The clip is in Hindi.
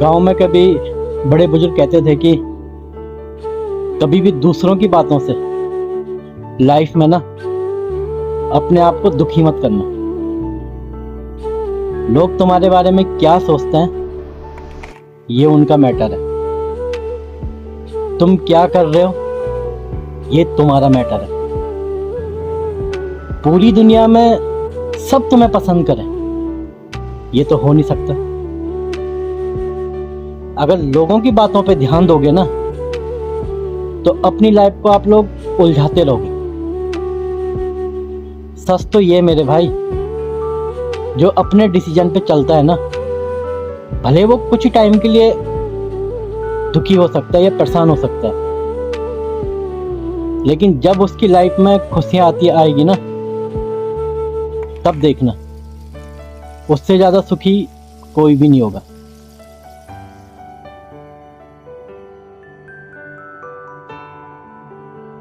गांव में कभी बड़े बुजुर्ग कहते थे कि कभी भी दूसरों की बातों से लाइफ में ना अपने आप को दुखी मत करना। लोग तुम्हारे बारे में क्या सोचते हैं ये उनका मैटर है। तुम क्या कर रहे हो ये तुम्हारा मैटर है। पूरी दुनिया में सब तुम्हें पसंद करें ये तो हो नहीं सकता। अगर लोगों की बातों पे ध्यान दोगे ना तो अपनी लाइफ को आप लोग उलझाते रहोगे। सच तो ये मेरे भाई, जो अपने डिसीजन पे चलता है ना, भले वो कुछ ही टाइम के लिए दुखी हो सकता है या परेशान हो सकता है, लेकिन जब उसकी लाइफ में खुशियां आती आएगी ना, तब देखना उससे ज्यादा सुखी कोई भी नहीं होगा।